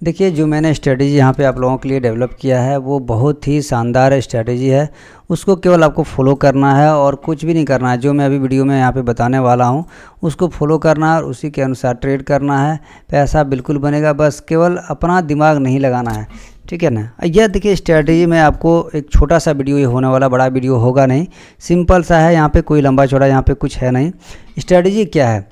देखिए, जो मैंने स्ट्रेटजी यहाँ पे आप लोगों के लिए डेवलप किया है वो बहुत ही शानदार स्ट्रेटजी है। उसको केवल आपको फॉलो करना है और कुछ भी नहीं करना है। जो मैं अभी वीडियो में यहाँ पे बताने वाला हूँ उसको फॉलो करना है और उसी के अनुसार ट्रेड करना है। पैसा बिल्कुल बनेगा, बस केवल अपना दिमाग नहीं लगाना है, ठीक है ना। यह देखिए स्ट्रेटजी में आपको एक छोटा सा वीडियो ये होने वाला, बड़ा वीडियो होगा नहीं, सिंपल सा है। यहाँ पे कोई लंबा चौड़ा यहाँ पे कुछ है नहीं। स्ट्रेटजी क्या है,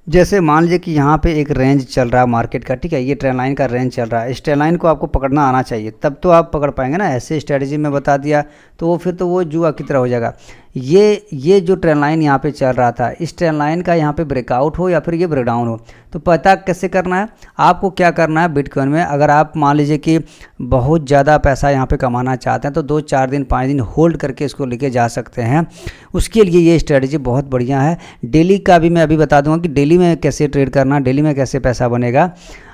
जैसे मान लीजिए कि यहाँ पे एक रेंज चल रहा है मार्केट का, ठीक है, ये ट्रेंड लाइन का रेंज चल रहा है। इस ट्रेंड लाइन को आपको पकड़ना आना चाहिए, तब तो आप पकड़ पाएंगे ना। ऐसे स्ट्रेटजी में बता दिया तो वो फिर तो वो जुआ की तरह हो जाएगा। ये जो ट्रेंड लाइन यहाँ पे चल रहा था, इस ट्रेंड लाइन का यहाँ पे ब्रेकआउट हो या फिर ये ब्रेकडाउन हो, तो पता कैसे करना है आपको, क्या करना है बिटकॉइन में। अगर आप मान लीजिए कि बहुत ज़्यादा पैसा यहाँ पे कमाना चाहते हैं तो 2-4 दिन 5 दिन होल्ड करके इसको लेके जा सकते हैं। उसके लिए ये स्ट्रेटजी बहुत बढ़िया है। डेली का भी मैं अभी बता दूंगा कि डेली में कैसे ट्रेड करना, डेली में कैसे पैसा बनेगा।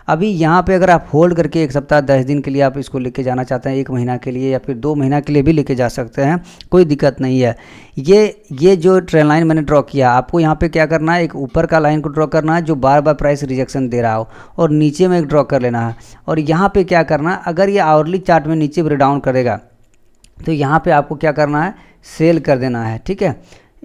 अभी यहाँ पे अगर आप होल्ड करके 1 सप्ताह 10 दिन के लिए आप इसको लेके जाना चाहते हैं, 1 महीना के लिए या फिर 2 महीना के लिए भी लेके जा सकते हैं, कोई दिक्कत नहीं है। ये जो ट्रेंड लाइन मैंने ड्रॉ किया, आपको यहाँ पे क्या करना है, एक ऊपर का लाइन को ड्रॉ करना है जो बार बार प्राइस रिजेक्शन दे रहा हो, और नीचे में एक ड्रॉ कर लेना है। और यहाँ पे क्या करना है, अगर ये आवरली चार्ट में नीचे ब्रेकडाउन करेगा तो यहाँ पे आपको क्या करना है, सेल कर देना है, ठीक है।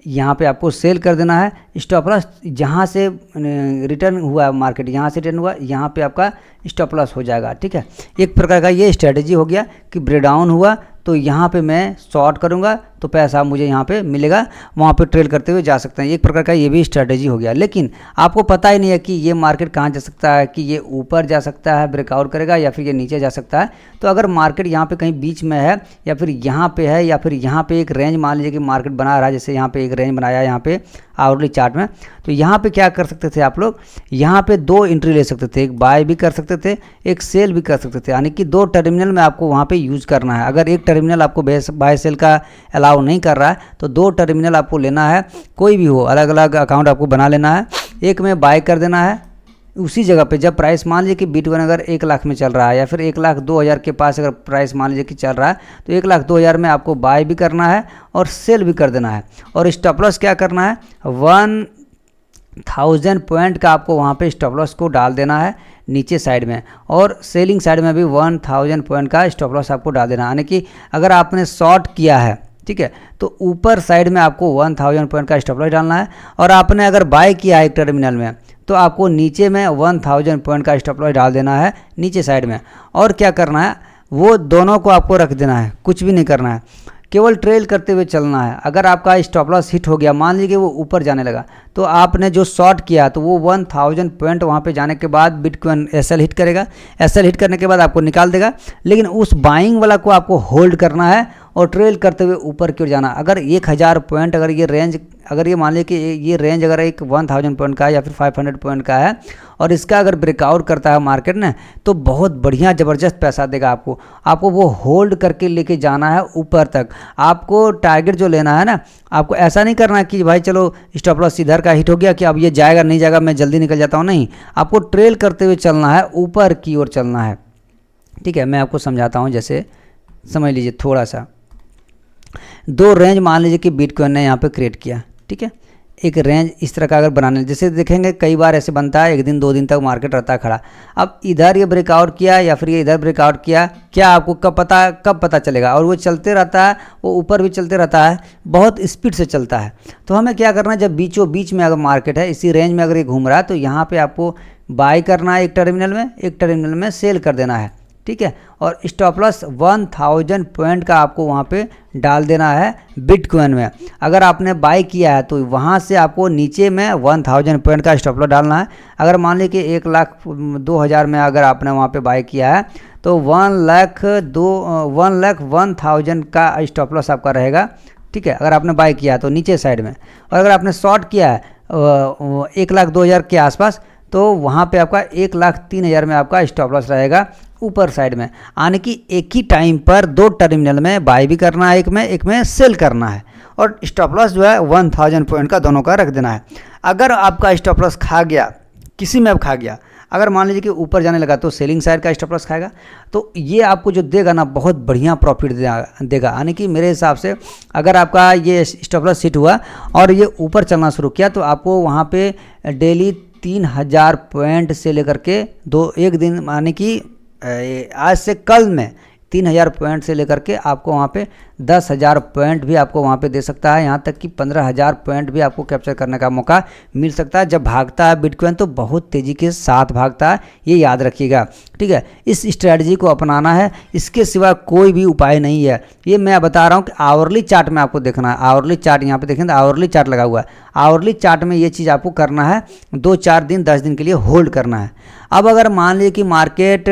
यहाँ पे आपको सेल कर देना है। स्टॉप लॉस जहाँ से रिटर्न हुआ मार्केट, यहाँ से रिटर्न हुआ, यहाँ पे आपका स्टॉप लॉस हो जाएगा, ठीक है। एक प्रकार का ये स्ट्रेटजी हो गया कि ब्रेकडाउन हुआ तो यहाँ पे मैं शॉर्ट करूँगा तो पैसा मुझे यहाँ पे मिलेगा, वहाँ पे ट्रेड करते हुए जा सकते हैं। एक प्रकार का ये भी स्ट्रेटजी हो गया। लेकिन आपको पता ही नहीं है कि ये मार्केट कहाँ जा सकता है, कि ये ऊपर जा सकता है ब्रेकआउट करेगा या फिर ये नीचे जा सकता है। तो अगर मार्केट यहाँ पे कहीं बीच में है या फिर यहाँ पे है या फिर यहाँ पे एक रेंज मान लीजिए कि मार्केट बना रहा है, जैसे यहाँ पे एक रेंज बनाया यहाँ पे आवरली चार्ट में, तो यहाँ पे क्या कर सकते थे आप लोग, यहाँ पे 2 एंट्री ले सकते थे, एक बाय भी कर सकते थे, एक सेल भी कर सकते थे। यानी कि 2 टर्मिनल में आपको वहाँ पे यूज़ करना है। अगर एक टर्मिनल आपको बाय सेल का अलाउ नहीं कर रहा है तो 2 टर्मिनल आपको लेना है, कोई भी हो, अलग अलग अकाउंट आपको बना लेना है। एक में बाय कर देना है उसी जगह पे जब प्राइस मान लीजिए कि बिटकॉइन अगर 1 लाख में चल रहा है या फिर 1,02,000 के पास अगर प्राइस मान लीजिए कि चल रहा है तो 1,02,000 में आपको बाय भी करना है और सेल भी कर देना है। और स्टॉप लॉस क्या करना है, 1000 पॉइंट का आपको वहाँ पे स्टॉप लॉस को डाल देना है नीचे साइड में, और सेलिंग साइड में भी 1000 पॉइंट का स्टॉप लॉस आपको डाल देना है। यानी कि अगर आपने शॉर्ट किया है, ठीक है, तो ऊपर साइड में आपको 1000 पॉइंट का स्टॉप लॉस डालना है, और आपने अगर बाय किया है एक टर्मिनल में तो आपको नीचे में 1000 पॉइंट का स्टॉप लॉस डाल देना है नीचे साइड में। और क्या करना है, वो दोनों को आपको रख देना है, कुछ भी नहीं करना है, केवल ट्रेल करते हुए चलना है। अगर आपका स्टॉप लॉस हिट हो गया, मान लीजिए वो ऊपर जाने लगा, तो आपने जो शॉर्ट किया तो वो 1000 पॉइंट वहाँ पे जाने के बाद बिटकॉइन एसएल हिट करेगा, एसएल हिट करने के बाद आपको निकाल देगा। लेकिन उस बाइंग वाला को आपको होल्ड करना है और ट्रेल करते हुए ऊपर की ओर जाना। अगर 1000 पॉइंट अगर ये रेंज, अगर ये मान लीजिए कि ये रेंज अगर एक 1000 पॉइंट का है या फिर 500 पॉइंट का है और इसका अगर ब्रेकआउट करता है मार्केट ने, तो बहुत बढ़िया ज़बरदस्त पैसा देगा आपको। आपको वो होल्ड करके लेके जाना है ऊपर तक। आपको टारगेट जो लेना है ना, आपको ऐसा नहीं करना है कि भाई चलो स्टॉप लॉस इधर का हिट हो गया कि अब ये जाएगा नहीं जाएगा मैं जल्दी निकल जाता हूँ, नहीं, आपको ट्रेल करते हुए चलना है, ऊपर की ओर चलना है, ठीक है। मैं आपको समझाता हूँ, जैसे समझ लीजिए थोड़ा सा, 2 रेंज मान लीजिए कि बिटकॉइन ने यहाँ पे क्रिएट किया, ठीक है। एक रेंज इस तरह का अगर बनाने, जैसे देखेंगे कई बार ऐसे बनता है, 1 दिन 2 दिन तक मार्केट रहता है खड़ा। अब इधर ये ब्रेकआउट किया या फिर ये इधर ब्रेकआउट किया, क्या आपको कब पता चलेगा। और वो चलते रहता है, वो ऊपर भी चलते रहता है, बहुत स्पीड से चलता है। तो हमें क्या करना है, जब बीचों बीच में अगर मार्केट है, इसी रेंज में अगर ये घूम रहा है, तो यहाँ पर आपको बाय करना है एक टर्मिनल में, एक टर्मिनल में सेल कर देना है, ठीक है। और स्टॉप लॉस 1000 पॉइंट का आपको वहाँ पे डाल देना है बिटकॉइन में। अगर आपने बाय किया है तो वहाँ से आपको नीचे में 1000 पॉइंट का स्टॉप लॉस डालना है। अगर मान लीजिए कि 1,02,000 में अगर आपने वहाँ पे बाय किया है तो 1,01,000 का स्टॉप लॉस आपका रहेगा, ठीक है, अगर आपने बाय किया है तो नीचे साइड में। और अगर आपने शॉर्ट किया है 1,02,000 के आसपास, तो वहाँ पे आपका 1,03,000 में आपका स्टॉप लॉस रहेगा ऊपर साइड में। यानी कि एक ही टाइम पर 2 टर्मिनल में बाय भी करना है, एक में सेल करना है, और स्टॉप लॉस जो है 1000 पॉइंट का दोनों का रख देना है। अगर आपका स्टॉप लॉस खा गया, किसी में अब खा गया, अगर मान लीजिए कि ऊपर जाने लगा तो सेलिंग साइड का स्टॉप लॉस खाएगा, तो ये आपको जो देगा ना बहुत बढ़िया प्रॉफिट देगा। यानी कि मेरे हिसाब से अगर आपका ये स्टॉप लॉस हिट हुआ और ये ऊपर चलना शुरू किया तो आपको वहाँ पे डेली 3000 पॉइंट से लेकर के एक दिन माने कि आज से कल में 3000 पॉइंट से लेकर के आपको वहाँ पे 10,000 पॉइंट भी आपको वहाँ पे दे सकता है। यहाँ तक कि 15,000 पॉइंट भी आपको कैप्चर करने का मौका मिल सकता है। जब भागता है बिटकॉइन तो बहुत तेज़ी के साथ भागता है, ये याद रखिएगा, ठीक है। इस स्ट्रैटेजी को अपनाना है, इसके सिवा कोई भी उपाय नहीं है। ये मैं बता रहा हूँ कि आवरली चार्ट में आपको देखना है। आवरली चार्ट यहाँ पे देखें तो आवरली चार्ट लगा हुआ है। आवरली चार्ट में ये चीज़ आपको करना है, 2-4 दिन 10 दिन के लिए होल्ड करना है। अब अगर मान लीजिए कि मार्केट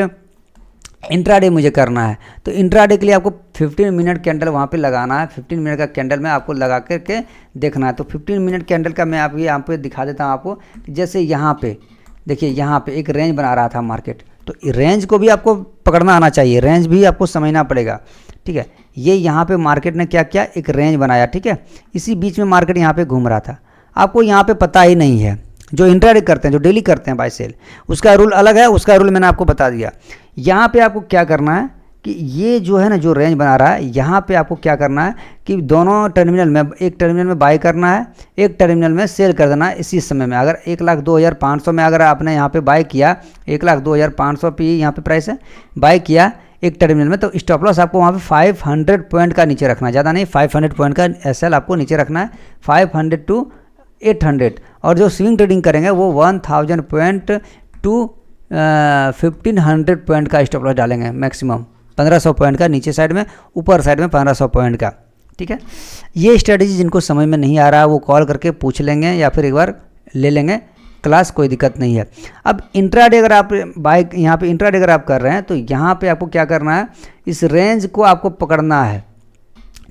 इंट्राडे मुझे करना है तो इंट्राडे के लिए आपको 15 मिनट कैंडल वहाँ पे लगाना है। 15 मिनट का कैंडल में आपको लगा करके देखना है। तो 15 मिनट कैंडल का मैं आप यहाँ पे दिखा देता हूँ आपको। जैसे यहाँ पे देखिए, यहाँ पे एक रेंज बना रहा था मार्केट, तो रेंज को भी आपको पकड़ना आना चाहिए, रेंज भी आपको समझना पड़ेगा, ठीक है। ये यहाँ पे मार्केट ने क्या किया, एक रेंज बनाया, ठीक है। इसी बीच में मार्केट यहाँ पे घूम रहा था। आपको यहाँ पे पता ही नहीं है, जो इंट्राडे करते हैं, जो डेली करते हैं बाय सेल, उसका रूल अलग है, उसका रूल मैंने आपको बता दिया। यहाँ पे आपको क्या करना है कि ये जो है ना, जो रेंज बना रहा है, यहाँ पे आपको क्या करना है कि दोनों टर्मिनल में, एक टर्मिनल में बाय करना है, एक टर्मिनल में सेल कर देना है इसी समय में। अगर 1,02,500 में अगर आपने यहाँ पे बाय किया, 1,02,500 पे यहाँ पे प्राइस है, बाय किया एक टर्मिनल में, तो स्टॉप लॉस आपको वहाँ पे 500 पॉइंट का नीचे रखना है, ज़्यादा नहीं, 500 पॉइंट का एसएल आपको नीचे रखना है, 500 टू 800। और जो स्विंग ट्रेडिंग करेंगे वो 1000 पॉइंट टू 1500 पॉइंट का स्टॉप लॉस डालेंगे मैक्सिमम, 1500 पॉइंट का नीचे साइड में, ऊपर साइड में 1500 पॉइंट का, ठीक है। ये स्ट्रेटजी जिनको समझ में नहीं आ रहा वो कॉल करके पूछ लेंगे या फिर एक बार ले लेंगे क्लास, कोई दिक्कत नहीं है। अब इंट्राडे अगर आप बाय यहाँ पे इंट्राडे अगर आप कर रहे हैं तो यहाँ पे आपको क्या करना है, इस रेंज को आपको पकड़ना है,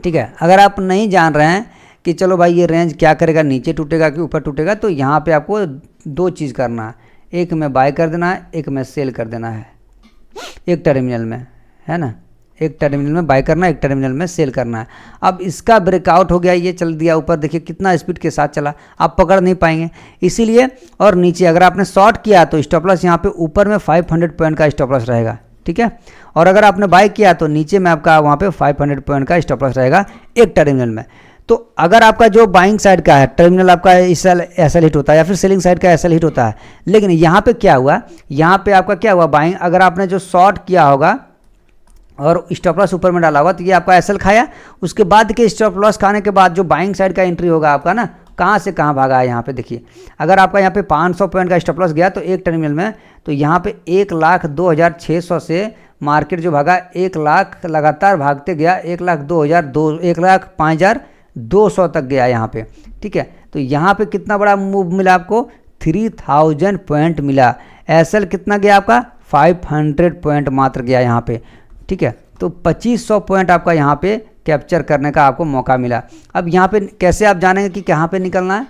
ठीक है। अगर आप नहीं जान रहे हैं कि चलो भाई ये रेंज क्या करेगा, नीचे टूटेगा कि ऊपर टूटेगा, तो यहाँ पे आपको 2 चीज़ करना है, एक में बाय कर देना है, एक में सेल कर देना है, एक टर्मिनल में, है ना, एक टर्मिनल में बाय करना है, एक टर्मिनल में सेल करना है। अब इसका ब्रेकआउट हो गया, ये चल दिया ऊपर, देखिए कितना स्पीड के साथ चला, आप पकड़ नहीं पाएंगे इसीलिए। और नीचे अगर आपने शॉर्ट किया तो स्टॉप लॉस यहाँ पे ऊपर में 500 पॉइंट का स्टॉप लॉस रहेगा, ठीक है। और अगर आपने बाय किया तो नीचे में आपका वहाँ पे 500 पॉइंट का स्टॉप लॉस रहेगा एक टर्मिनल में। तो अगर आपका जो बाइंग साइड का है टर्मिनल आपका एसएल हिट होता है या फिर सेलिंग साइड का एसएल हिट होता है, लेकिन यहाँ पे क्या हुआ, यहाँ पे आपका क्या हुआ, बाइंग अगर आपने जो शॉर्ट किया होगा और स्टॉप लॉस ऊपर में डाला होगा तो ये आपका एसएल खाया, उसके बाद के स्टॉप लॉस खाने के बाद जो बाइंग साइड का एंट्री होगा आपका ना, कहाँ से कहाँ भागा है यहाँ पे देखिए। अगर आपका यहाँ पे 500 पॉइंट का स्टॉप लॉस गया तो एक टर्मिनल में, तो यहाँ पे 1,02,600 से मार्केट जो भागा 1 लाख लगातार भागते गया, 1,05,200 तक गया यहाँ पे, ठीक है। तो यहाँ पे कितना बड़ा मूव मिला आपको, 3000 पॉइंट मिला। एसएल कितना गया आपका, 500 पॉइंट मात्र गया यहाँ पे, ठीक है। तो 2500 पॉइंट आपका यहाँ पे कैप्चर करने का आपको मौका मिला। अब यहाँ पे कैसे आप जानेंगे कि कहाँ पे निकलना है।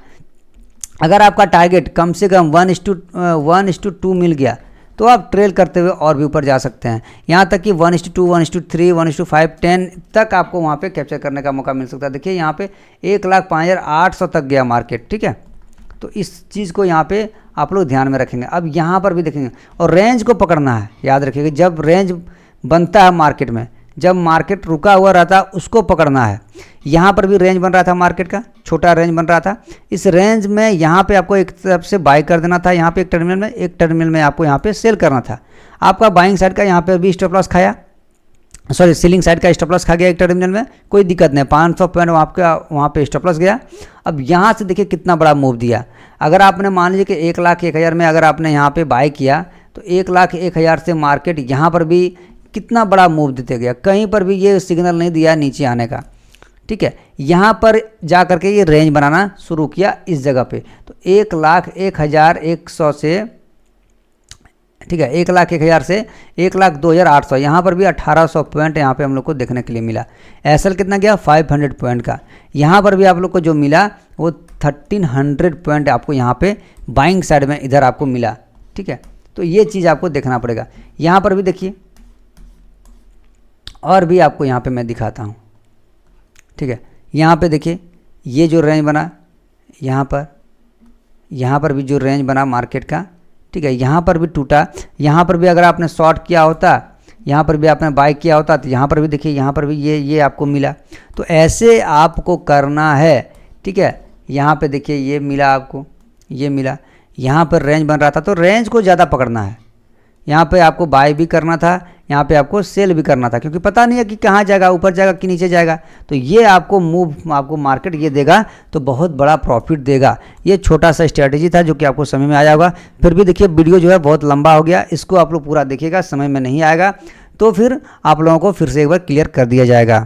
अगर आपका टारगेट कम से कम 1:2 मिल गया तो आप ट्रेल करते हुए और भी ऊपर जा सकते हैं, यहाँ तक कि 1:2, 1:3, 1:5, 10 तक आपको वहाँ पे कैप्चर करने का मौका मिल सकता है। देखिए यहाँ पे 1,05,800 तक गया मार्केट, ठीक है। तो इस चीज़ को यहाँ पे आप लोग ध्यान में रखेंगे। अब यहाँ पर भी देखेंगे और रेंज को पकड़ना है, याद रखिएगा। जब रेंज बनता है मार्केट में, जब मार्केट रुका हुआ रहता है उसको पकड़ना है। यहाँ पर भी रेंज बन रहा था मार्केट का, छोटा रेंज बन रहा था। इस रेंज में यहाँ पे आपको एक तरफ से बाय कर देना था, यहाँ पे एक टर्मिनल में आपको यहाँ पे सेल करना था। आपका बाइंग साइड का यहाँ पे भी स्टॉप लॉस खाया, सॉरी सेलिंग साइड का स्टॉप लॉस खा गया एक टर्मिनल में, कोई दिक्कत नहीं, 500 पॉइंट आपका वहाँ पे स्टॉप लॉस गया। अब यहाँ से देखिए कितना बड़ा मूव दिया। अगर आपने मान लीजिए कि 1,01,000 में अगर आपने यहाँ पे बाय किया तो 1,01,000 से मार्केट यहाँ पर भी कितना बड़ा मूव देते गया, कहीं पर भी ये सिग्नल नहीं दिया नीचे आने का, ठीक है। यहाँ पर जा करके ये रेंज बनाना शुरू किया इस जगह पे। तो 1,01,100 से, ठीक है, 1,01,000 से 1,02,800, यहाँ पर भी 1800 पॉइंट यहाँ पे हम लोग को देखने के लिए मिला। एसएल कितना गया, 500 पॉइंट का। यहाँ पर भी आप लोग को जो मिला वो 1300 पॉइंट आपको यहाँ पे बाइंग साइड में इधर आपको मिला, ठीक है। तो ये चीज़ आपको देखना पड़ेगा। यहाँ पर भी देखिए और भी आपको यहाँ पे मैं दिखाता हूँ, ठीक है। यहाँ पे देखिए ये जो रेंज बना, यहाँ पर भी जो रेंज बना मार्केट का, ठीक है। यहाँ पर भी टूटा, यहाँ पर भी अगर आपने शॉर्ट किया होता, यहाँ पर भी आपने बाय किया होता तो यहाँ पर भी देखिए, यहाँ पर भी ये आपको मिला। तो ऐसे आपको करना है, ठीक है। यहाँ पे देखिए ये मिला आपको, ये मिला, यहाँ पर रेंज बन रहा था, तो रेंज को ज़्यादा पकड़ना है। यहाँ पे आपको बाय भी करना था, यहाँ पे आपको सेल भी करना था, क्योंकि पता नहीं है कि कहाँ जाएगा, ऊपर जाएगा कि नीचे जाएगा। तो ये आपको मूव, आपको मार्केट ये देगा तो बहुत बड़ा प्रॉफिट देगा। ये छोटा सा स्ट्रैटेजी था जो कि आपको समझ में आया होगा। फिर भी देखिए वीडियो जो है बहुत लंबा हो गया, इसको आप लोग पूरा देखिएगा, समझ में नहीं आएगा तो फिर आप लोगों को फिर से एक बार क्लियर कर दिया जाएगा।